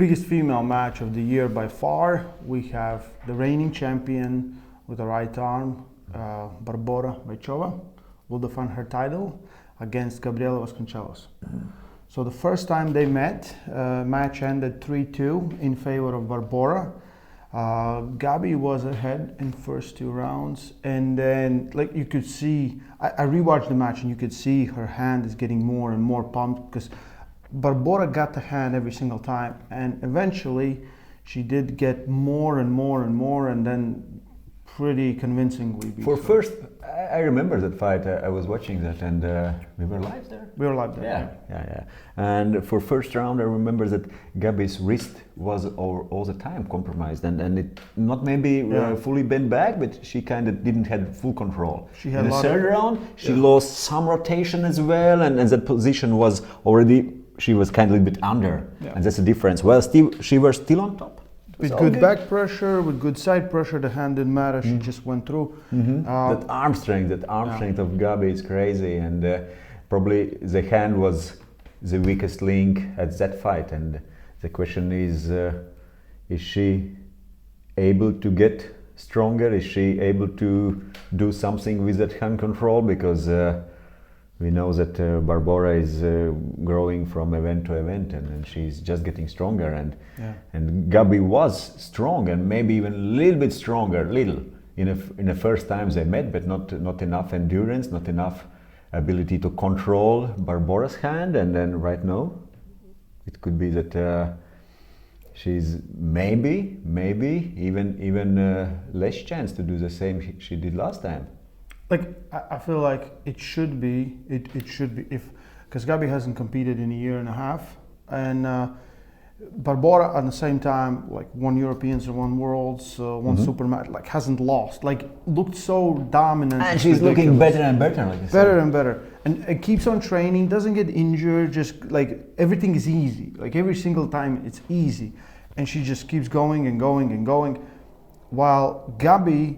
biggest female match of the year by far. We have the reigning champion with the right arm, Barbora Bejchova, will defend her title against Gabriela Vasconcelos. So the first time they met, match ended 3-2 in favor of Barbora. Gabi was ahead in first 2 rounds, and then like you could see, I rewatched the match and you could see her hand is getting more and more pumped because Barbora got the hand every single time, and eventually she did get more and more and more, and then pretty convincingly beat For her. first, I remember that fight. I was watching that, and we were live there. We were live there. Yeah. And for first round, I remember that Gabi's wrist was all the time compromised, and it not maybe fully bent back, but she kind of didn't have full control. She had in the third round, she lost some rotation as well, and that position was already. She was kind of a little bit under, and that's the difference. Well, still, she was still on top. With good back pressure, with good side pressure, the hand didn't matter. She just went through. That arm strength of Gabi is crazy, and probably the hand was the weakest link at that fight. And the question is she able to get stronger? Is she able to do something with that hand control? Because we know that Barbora is growing from event to event, and she's just getting stronger. And Gabi was strong, and maybe even a little bit stronger, in the first times they met, but not enough endurance, not enough ability to control Barbora's hand. And then right now, it could be that she's maybe even less chance to do the same she did last time. Like I feel like it should be if because Gabi hasn't competed in a year and a half, and Barbora at the same time like won Europeans and won Worlds, won Super Match, like hasn't lost, like looked so dominant. And she's looking better and better, like you said. Better and better, and it keeps on training, doesn't get injured, just like everything is easy, like every single time it's easy, and she just keeps going and going and going. While Gabi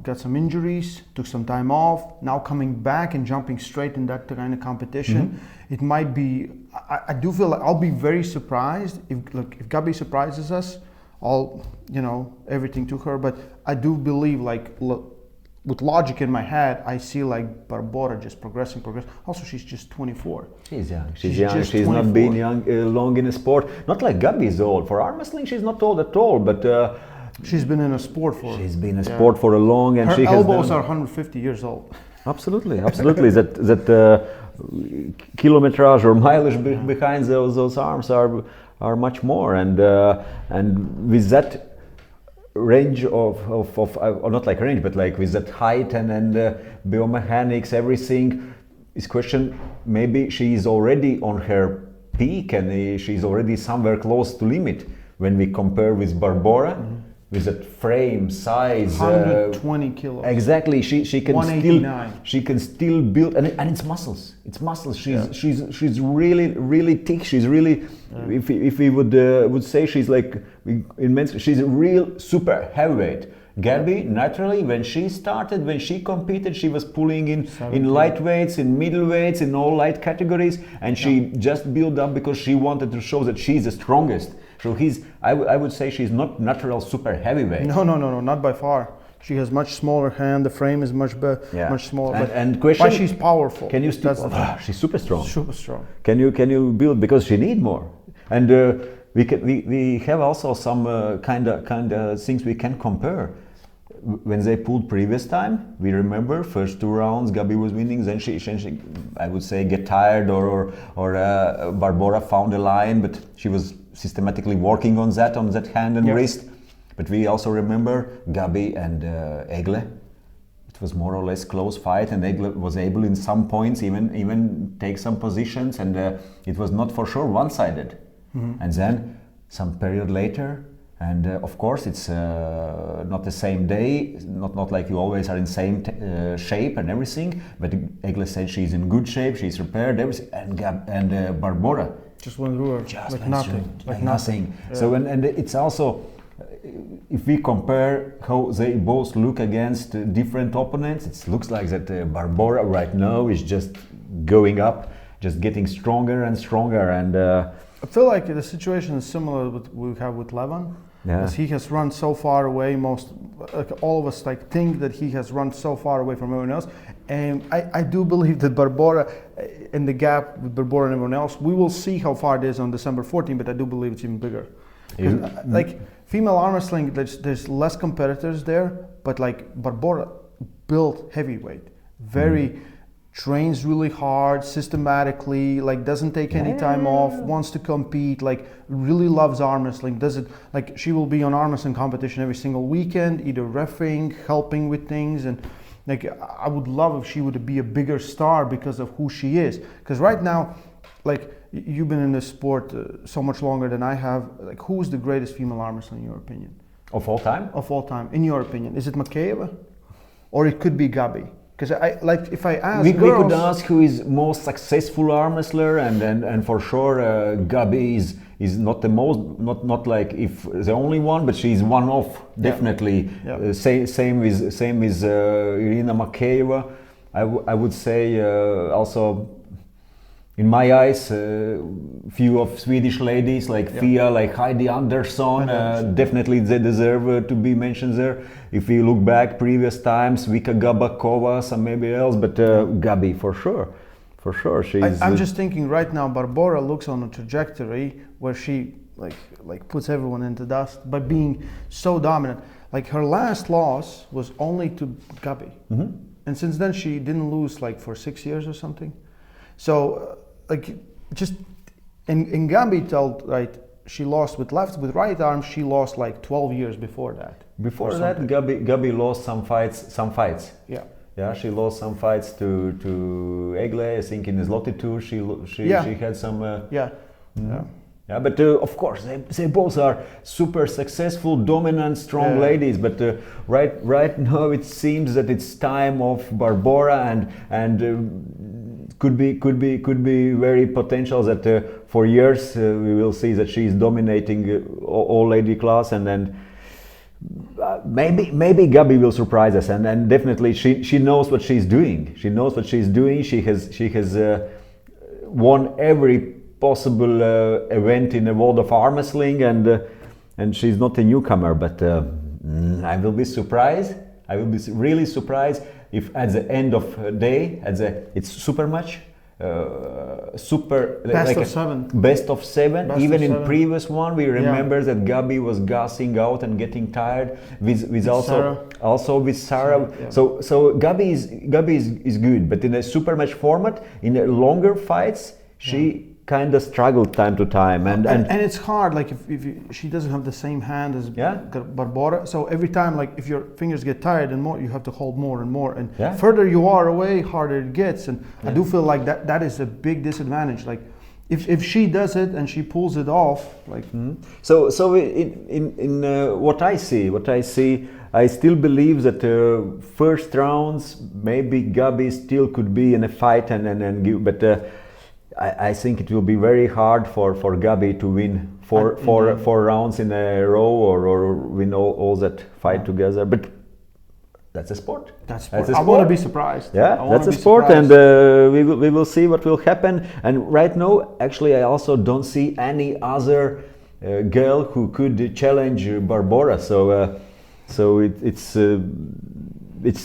got some injuries, took some time off, now coming back and jumping straight in that kind of competition, it might be. I do feel like I'll be very surprised if Gabi surprises us. I'll everything to her, but I do believe with logic in my head, I see like Barbora just progressing. Also, she's just 24. She's young. She's young. She's not been young long in the sport. Not like Gabi is old. For armwrestling, she's not old at all, but. She's been in a sport for. She's been in a sport for a long, and her she elbows are 150 years old. Absolutely. that kilometrage or mileage behind those arms are much more, and with that range of or not like range, but like with that height and biomechanics, everything is question. Maybe she is already on her peak, and she's already somewhere close to limit when we compare with Barbora. With that frame size, 120 kilos. Exactly, she can still build, and it's muscles. It's muscles. She's really thick. She's really, if we would say she's like in men's, she's a real super heavyweight. Gabi, naturally, when she competed, she was pulling in lightweights, in middleweights, in all light categories, and she just built up because she wanted to show that she's the strongest. So I would say she's not natural super heavyweight. No, not by far. She has much smaller hand. The frame is much smaller. And question, but she's powerful. Can you still? She's super strong. Super strong. Can you build, because she need more? And we have also some kind of things we can compare. When they pulled previous time, we remember first 2 rounds Gabi was winning, then she I would say get tired or Barbora found a line, but she was systematically working on that hand and wrist. But we also remember Gabi and Egle. It was more or less close fight, and Egle was able in some points even take some positions, and it was not for sure one-sided. And then some period later. And of course, it's not the same day, not like you always are in same shape and everything. But Egle said she's in good shape, she's repaired everything, and Barbora just went through her like nothing. Yeah. So and it's also, if we compare how they both look against different opponents, it looks like that Barbora right now is just going up, just getting stronger and stronger, and. I feel like the situation is similar with we have with Levan. Yeah. Because he has run so far away. All of us think that he has run so far away from everyone else. And I do believe that Barbora, in the gap with Barbora and everyone else, we will see how far it is on December 14th. But I do believe it's even bigger. Like female arm wrestling, there's less competitors there. But like Barbora built heavyweight, very. Trains really hard, systematically, like doesn't take any time off, wants to compete, like really loves arm wrestling, does it, like she will be on arm wrestling competition every single weekend, either reffing, helping with things, and like I would love if she would be a bigger star because of who she is. Because right now, like you've been in this sport so much longer than I have, like who is the greatest female arm wrestler in your opinion? Of all time? Of all time, in your opinion. Is it Makeyeva? Or it could be Gabi? Because I like if I ask we girls, could ask who is most successful arm wrestler, and for sure Gabi is not the most, not like if the only one, but she's one of definitely. Yeah. Same with Irina Makeyeva. I would say also. In my eyes, few of Swedish ladies like Fia, like Heidi Andersson, definitely they deserve to be mentioned there. If we look back previous times, Vika Gabakova, some maybe else, but Gabi for sure, she's. I'm just thinking right now, Barbora looks on a trajectory where she like puts everyone into dust by being so dominant. Like her last loss was only to Gabi, and since then she didn't lose like for 6 years or something. So, like, just in Gabi told, right, she lost with right arm, she lost like 12 years before that. Before that, Gabi lost some fights. Yeah. Yeah, she lost some fights to Egle. I think in the Zloty tour she had some. Yeah, but of course they both are super successful, dominant, strong ladies. But right now it seems that it's time of Barbora and could be very potential that for years we will see that she is dominating all lady class, and then maybe Gabi will surprise us, and definitely she knows what she's doing. She knows what she's doing. She has won every possible event in the world of arm wrestling, and she's not a newcomer. But I will be surprised. I will be really surprised if at the end of the day, it's super match, best of seven. Even in previous one, we remember that Gabi was gassing out and getting tired with also with Sarah. Yeah. So Gabi is good, but in a super match format, in the longer fights, she kind of struggled time to time, and it's hard. Like if she doesn't have the same hand as Barbora, so every time, like if your fingers get tired and more, you have to hold more and more, and further you are away, harder it gets. And I do feel like that is a big disadvantage. Like if she does it and she pulls it off, like so in what I see. I still believe that first rounds maybe Gabi still could be in a fight and give, but. I think it will be very hard for Gabi to win four rounds in a row or win all that fight together. But that's a sport. That's a sport. I want to be surprised. Yeah, that's a sport, and we will see what will happen. And right now, actually, I also don't see any other girl who could challenge Barbora. So it's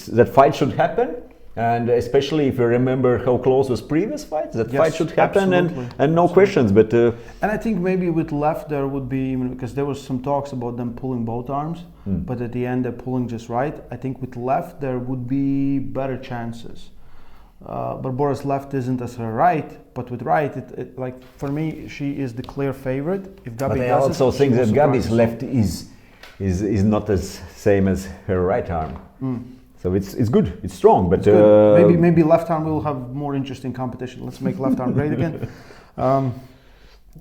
that fight should happen. And especially if you remember how close was previous fights, that fight should happen, and no questions. But and I think maybe with left there would be, because there was some talks about them pulling both arms, but at the end they're pulling just right. I think with left there would be better chances. Barbora's left isn't as her right, but with right, it like for me she is the clear favorite. If Gabi but I also think that Gabi's left is not as same as her right arm. So it's good, it's strong, but maybe left arm will have more interesting competition. Let's make left arm great again.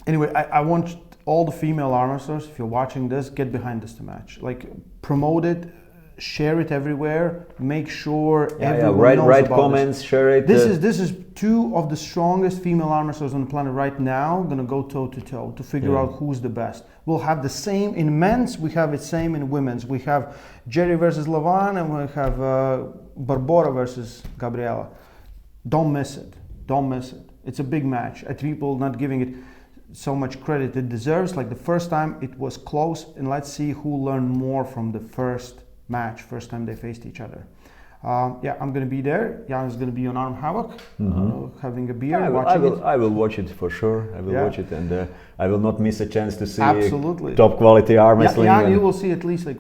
Anyway, I want all the female arm wrestlers, if you're watching this, get behind this match. Like promote it, share it everywhere. Make sure everyone knows write about comments, this. share it. This is two of the strongest female arm wrestlers on the planet right now. Gonna go toe to toe to figure out who's the best. We'll have the same in men's. We have the same in women's. We have Jerry versus Levan, and we have Barbora versus Gabriela. Don't miss it. Don't miss it. It's a big match. People not giving it. so much credit it deserves. Like the first time it was close, and let's see who learned more from the first match, first time they faced each other. Yeah, I'm going to be there. Jan is going to be on Arm Havoc, having a beer, watching it. I will watch it for sure. I will watch it, and I will not miss a chance to see Absolutely. top quality arm wrestling. Jan, you will see at least like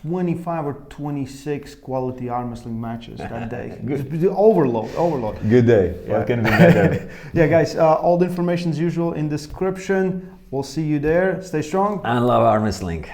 25 or 26 quality arm wrestling matches that day. Overload. Good day. Yeah. What can be better? Yeah, guys, all the information as usual in description. We'll see you there. Stay strong. And love arm wrestling.